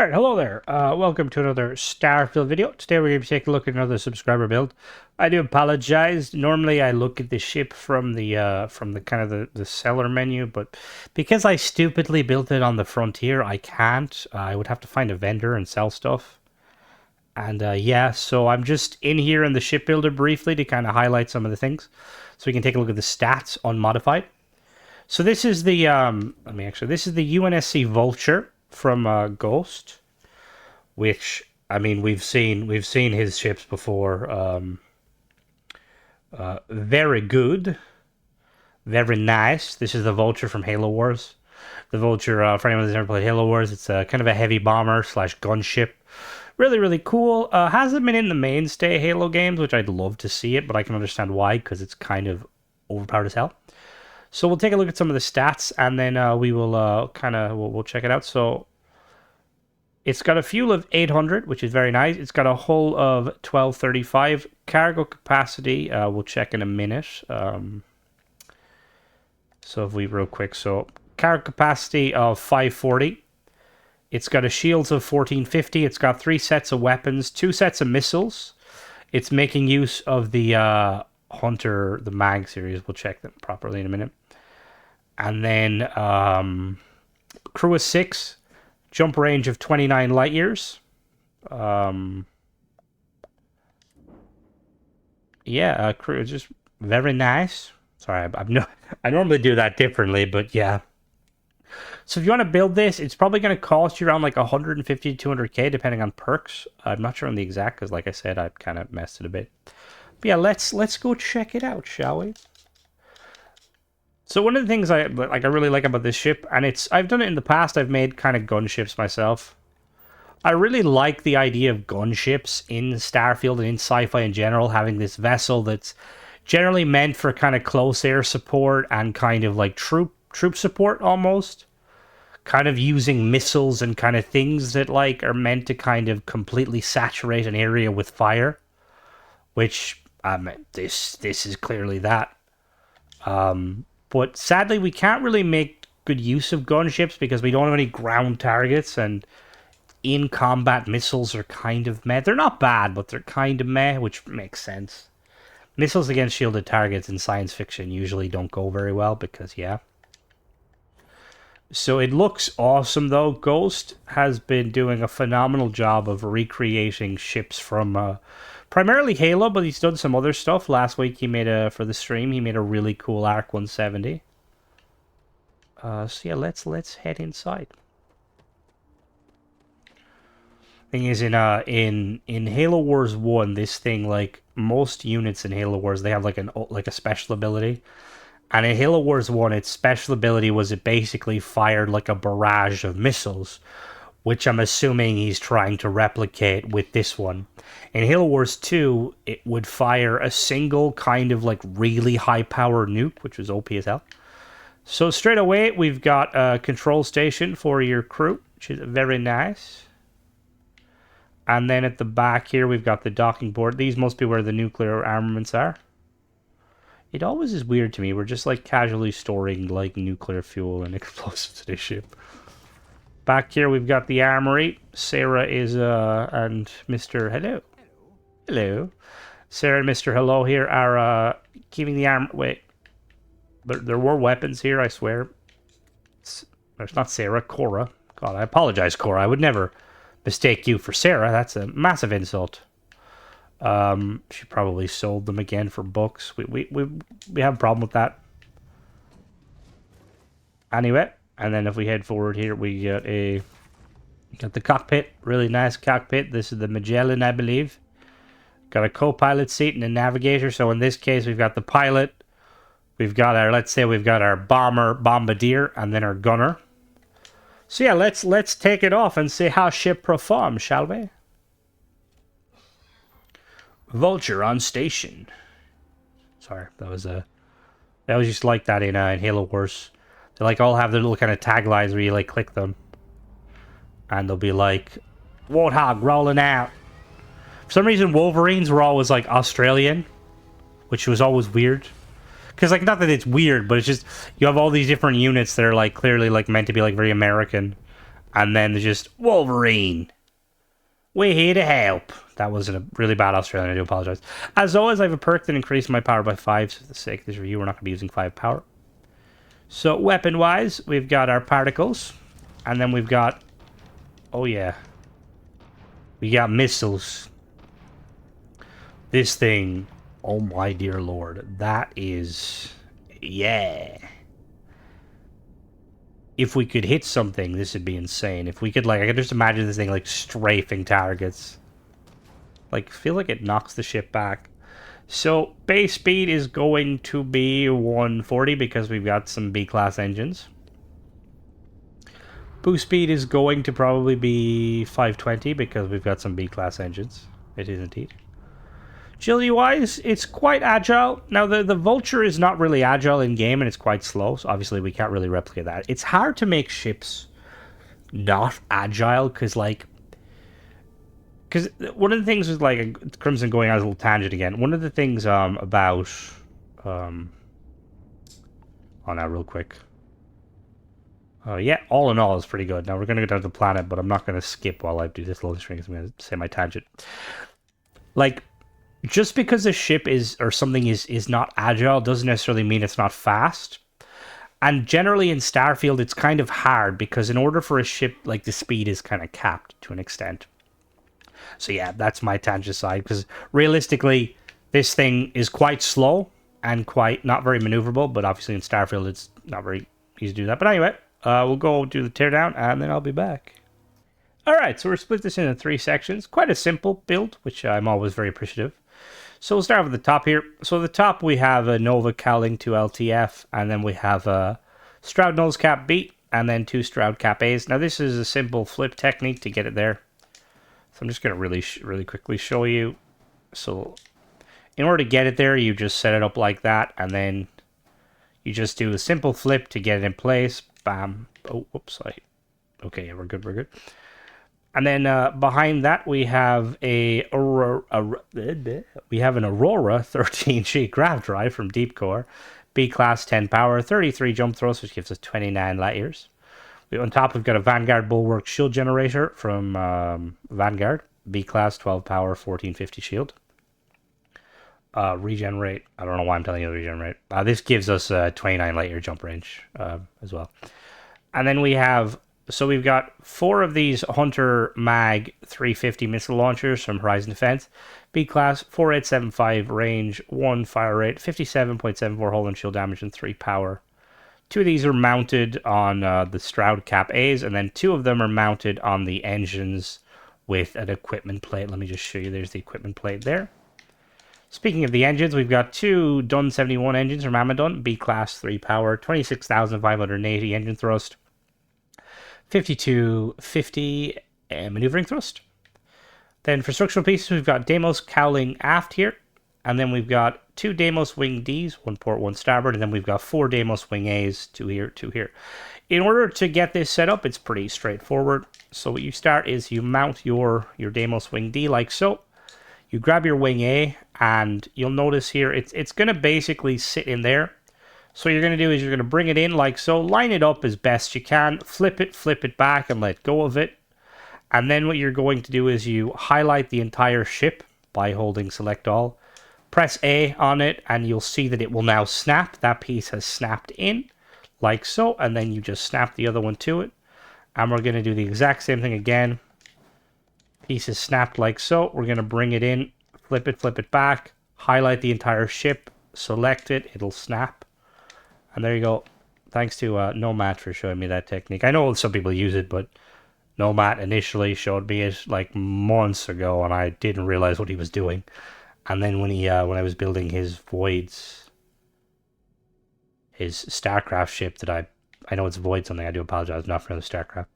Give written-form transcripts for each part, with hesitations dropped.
Alright, hello there. Welcome to another Starfield video. Today we're going to be taking a look at another subscriber build. I do apologize. Normally I look at the ship from the kind of the seller menu, but because I stupidly built it on the frontier, I can't. I would have to find a vendor and sell stuff. And yeah, so I'm just in here in the ship builder briefly to kind of highlight some of the things, so we can take a look at the stats unmodified. So this is the this is the UNSC Vulture from Ghost, which I mean we've seen his ships before. Very good, very nice. This is the Vulture from Halo Wars. The Vulture, for anyone that's never played Halo Wars, it's kind of a heavy bomber slash gunship. Really cool. Hasn't been in the mainstay Halo games, which I'd love to see it, but I can understand why, because it's kind of overpowered as hell. So we'll take a look at some of the stats, and then we will we'll check it out. So it's got a fuel of 800, which is very nice. It's got a hull of 1235. Cargo capacity, we'll check in a minute. So if we real quick, so cargo capacity of 540. It's got a shields of 1450. It's got 3 sets of weapons, 2 sets of missiles. It's making use of the Hunter, the mag series. We'll check them properly in a minute. And then crew of 6, jump range of 29 light years. Yeah, crew is just very nice. Sorry, I normally do that differently, but yeah. So if you want to build this, it's probably going to cost you around like 150 to 200k, depending on perks. I'm not sure on the exact, because like I said, I've kind of messed it a bit. But yeah, let's go check it out, shall we? So one of the things I really like about this ship, and I've done it in the past. I've made kind of gunships myself. I really like the idea of gunships in Starfield and in sci-fi in general, having this vessel that's generally meant for kind of close air support and kind of like troop support almost. Kind of using missiles and kind of things that like are meant to kind of completely saturate an area with fire. Which, this is clearly that. But sadly, we can't really make good use of gunships because we don't have any ground targets, and in-combat missiles are kind of meh. They're not bad, but they're kind of meh, which makes sense. Missiles against shielded targets in science fiction usually don't go very well because, yeah. So it looks awesome, though. Ghost has been doing a phenomenal job of recreating ships from primarily Halo, but he's done some other stuff. Last week, for the stream, he made a really cool Arc 170. So yeah, let's head inside. Thing is, in Halo Wars 1, this thing, like most units in Halo Wars, they have like a special ability. And in Halo Wars 1, its special ability was it basically fired like a barrage of missiles, which I'm assuming he's trying to replicate with this one. In Halo Wars 2, it would fire a single kind of like really high-powered nuke, which was OP as hell. So straight away, we've got a control station for your crew, which is very nice. And then at the back here, we've got the docking board. These must be where the nuclear armaments are. It always is weird to me. We're just like casually storing like nuclear fuel and explosives to this ship. Back here we've got the armory. Sarah is and Mr. Hello. Hello. Sarah and Mr. Hello here are keeping the arm. Wait. There were weapons here, I swear. There's not Sarah, Cora. God, I apologize, Cora. I would never mistake you for Sarah. That's a massive insult. She probably sold them again for books. We have a problem with that. Anyway, and then if we head forward here, we got the cockpit. Really nice cockpit. This is the Magellan, I believe. Got a co-pilot seat and a navigator. So in this case, we've got the pilot. We've got our bombardier, and then our gunner. So yeah, let's take it off and see how ship performs, shall we? Vulture on station. Sorry, that was just like that in Halo Wars. They like all have their little kind of taglines where you like click them, and they'll be like, "Warthog rolling out." For some reason, Wolverines were always like Australian, which was always weird. Because like not that it's weird, but it's just you have all these different units that are like clearly like meant to be like very American, And then there's just Wolverine. We're here to help. That wasn't a really bad Australian, I do apologize. As always, I have a perk that increases my power by 5, so for the sake of this review, we're not going to be using 5 power. So, weapon-wise, we've got our particles, and then we've got... Oh, yeah. We got missiles. This thing, oh my dear lord, that is... Yeah. If we could hit something, this would be insane. If we could, like, I could just imagine this thing, like, strafing targets. Like, feel like it knocks the ship back. So, base speed is going to be 140 because we've got some B-class engines. Boost speed is going to probably be 520 because we've got some B-class engines. It is indeed. Agility-wise, it's quite agile. Now, the Vulture is not really agile in-game, and it's quite slow, so obviously we can't really replicate that. It's hard to make ships not agile, because, like... Because one of the things with, like, Crimson going on a little tangent again, one of the things about... Oh, now, real quick. Yeah, all in all, it's pretty good. Now, we're going to go down to the planet, but I'm not going to skip while I do this loading screen, because I'm going to say my tangent. Like... Just because a ship is, or something is not agile doesn't necessarily mean it's not fast. And generally in Starfield, it's kind of hard because in order for a ship, like, the speed is kind of capped to an extent. So yeah, that's my tangent side, because realistically, this thing is quite slow and quite not very maneuverable, but obviously in Starfield, it's not very easy to do that. But anyway, we'll go do the teardown, and then I'll be back. Alright, so we're split this into 3 sections. Quite a simple build, which I'm always very appreciative. So we'll start with the top here. So at the top we have a Nova Cowling 2 LTF, and then we have a Stroud Nose Cap B, and then 2 Stroud Cap A's. Now this is a simple flip technique to get it there. So I'm just going to really quickly show you. So in order to get it there, you just set it up like that, and then you just do a simple flip to get it in place. Bam. Oh, whoops. Okay, yeah, we're good. And then behind that we have an Aurora 13G grav drive from Deep Core, B class 10 power, 33 jump thrust, which gives us 29 light years. On top we've got a Vanguard Bulwark shield generator from Vanguard, B class 12 power, 1450 shield. Regenerate. I don't know why I'm telling you to regenerate. This gives us 29 light year jump range as well. And then we have. So we've got 4 of these Hunter Mag 350 missile launchers from Horizon Defense. B-Class, 4875 range, 1 fire rate, 57.74 hull and shield damage, and 3 power. 2 of these are mounted on the Stroud Cap A's, and then 2 of them are mounted on the engines with an equipment plate. Let me just show you. There's the equipment plate there. Speaking of the engines, we've got 2 Dun 71 engines from Amadun, B-Class 3 power, 26,580 engine thrust. 5250 maneuvering thrust. Then for structural pieces, we've got Deimos Cowling aft here, and then we've got 2 Deimos Wing D's, 1 port, 1 starboard, and then we've got 4 Deimos Wing A's, 2 here, 2 here. In order to get this set up, it's pretty straightforward. So what you start is you mount your Deimos Wing D like so. You grab your Wing A, and you'll notice here it's going to basically sit in there. So what you're going to do is you're going to bring it in like so, line it up as best you can, flip it back and let go of it. And then what you're going to do is you highlight the entire ship by holding select all. Press A on it and you'll see that it will now snap. That piece has snapped in like so, and then you just snap the other one to it. And we're going to do the exact same thing again. Piece is snapped like so. We're going to bring it in, flip it back, highlight the entire ship, select it, it'll snap. And there you go. Thanks to Nomad for showing me that technique. I know some people use it, but Nomad initially showed me it like months ago, and I didn't realize what he was doing. And then when I was building his Voids, his Starcraft ship that I know it's Void something. I do apologize, not for the Starcraft.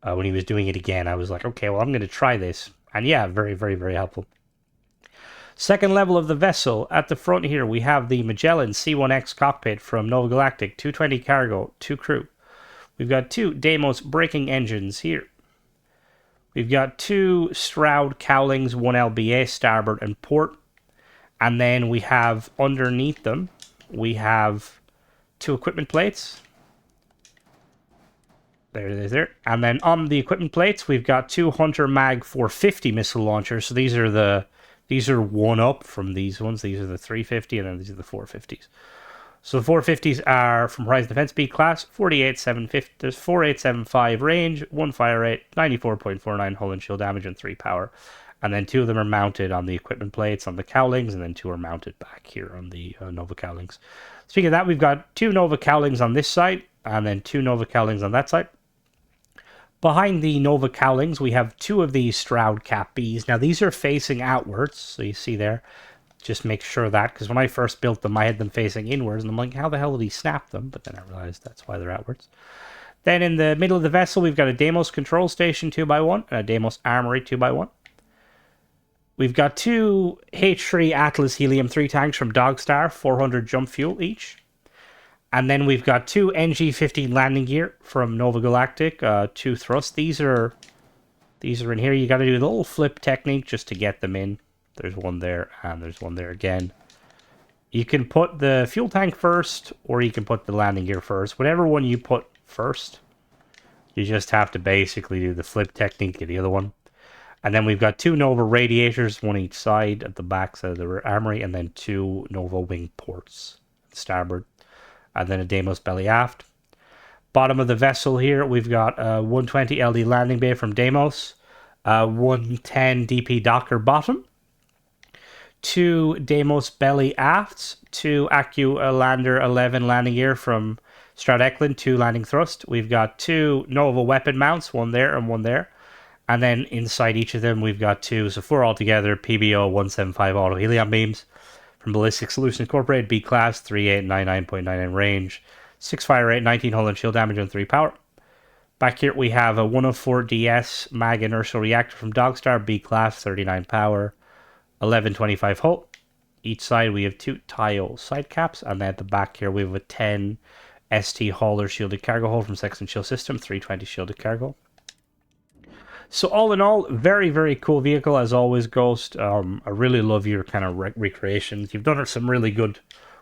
When he was doing it again, I was like, okay, well I'm going to try this, and yeah, very helpful. Second level of the vessel. At the front here, we have the Magellan C1X cockpit from Nova Galactic. 220 cargo, 2 crew. We've got 2 Deimos braking engines here. We've got 2 Stroud Cowlings, 1 LBA, starboard and port. And then we have, underneath them, we have 2 equipment plates. There it is there. And then on the equipment plates, we've got 2 Hunter Mag 450 missile launchers. So these are one up from these ones. These are the 350 and then these are the 450s. So the 450s are from Horizon Defense B class, 48750. There's 4875 range, 1 fire rate, 94.49 hull and shield damage, and 3 power. And then 2 of them are mounted on the equipment plates on the cowlings, and then 2 are mounted back here on the Nova cowlings. Speaking of that, we've got 2 Nova cowlings on this side, and then 2 Nova cowlings on that side. Behind the Nova cowlings, we have 2 of these Stroud Cap Bs. Now, these are facing outwards, so you see there. Just make sure that, because when I first built them, I had them facing inwards, and I'm like, how the hell did he snap them? But then I realized that's why they're outwards. Then in the middle of the vessel, we've got a Deimos Control Station 2x1 and a Deimos Armory 2x1. We've got 2 H3 Atlas Helium-3 tanks from Dogstar, 400 jump fuel each. And then we've got 2 NG-15 landing gear from Nova Galactic, 2 thrust. These are in here. You got to do the little flip technique just to get them in. There's one there, and there's one there again. You can put the fuel tank first, or you can put the landing gear first. Whatever one you put first, you just have to basically do the flip technique of the other one. And then we've got 2 Nova radiators, one each side at the back side of the armory, and then 2 Nova wing ports, starboard. And then a Deimos belly aft. Bottom of the vessel here, we've got a 120 LD landing bay from Deimos, 110 DP Docker bottom, 2 Deimos belly afts, 2 Lander 11 landing gear from Stroud Eklund, 2 landing thrust. We've got 2 Nova weapon mounts, one there and one there. And then inside each of them, we've got 2, so 4 altogether, PBO 175 auto helium beams. From Ballistic Solutions Incorporated, B class, 3899.99 range, 6 fire rate, 19 hull and shield damage, and 3 power. Back here we have a 104 DS Mag inertial reactor from Dogstar, B class, 39 power, 1125 hull. Each side we have 2 tile side caps, and then at the back here we have a 10 ST Hauler shielded cargo hull from Sexton Shield System, 320 shielded cargo. So all in all, very, very cool vehicle, as always, Ghost. I really love your kind of recreations. You've done some really good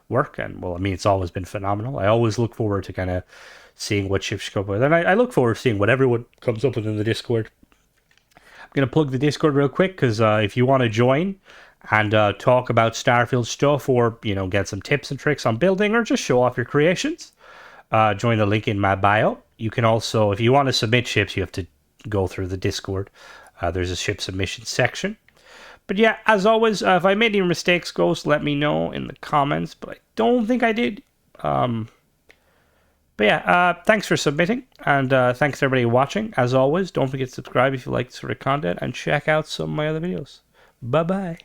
work, and, well, I mean, it's always been phenomenal. I always look forward to kind of seeing what ships you come up with, and I look forward to seeing what everyone comes up with in the Discord. I'm going to plug the Discord real quick, because if you want to join and talk about Starfield stuff, or, you know, get some tips and tricks on building, or just show off your creations, join the link in my bio. You can also, if you want to submit ships, you have to go through the Discord. There's a ship submission section. But yeah, as always, if I made any mistakes, Ghost, let me know in the comments. But I don't think I did. But yeah, thanks for submitting. And thanks everybody watching. As always, don't forget to subscribe if you like this sort of content. And check out some of my other videos. Bye-bye.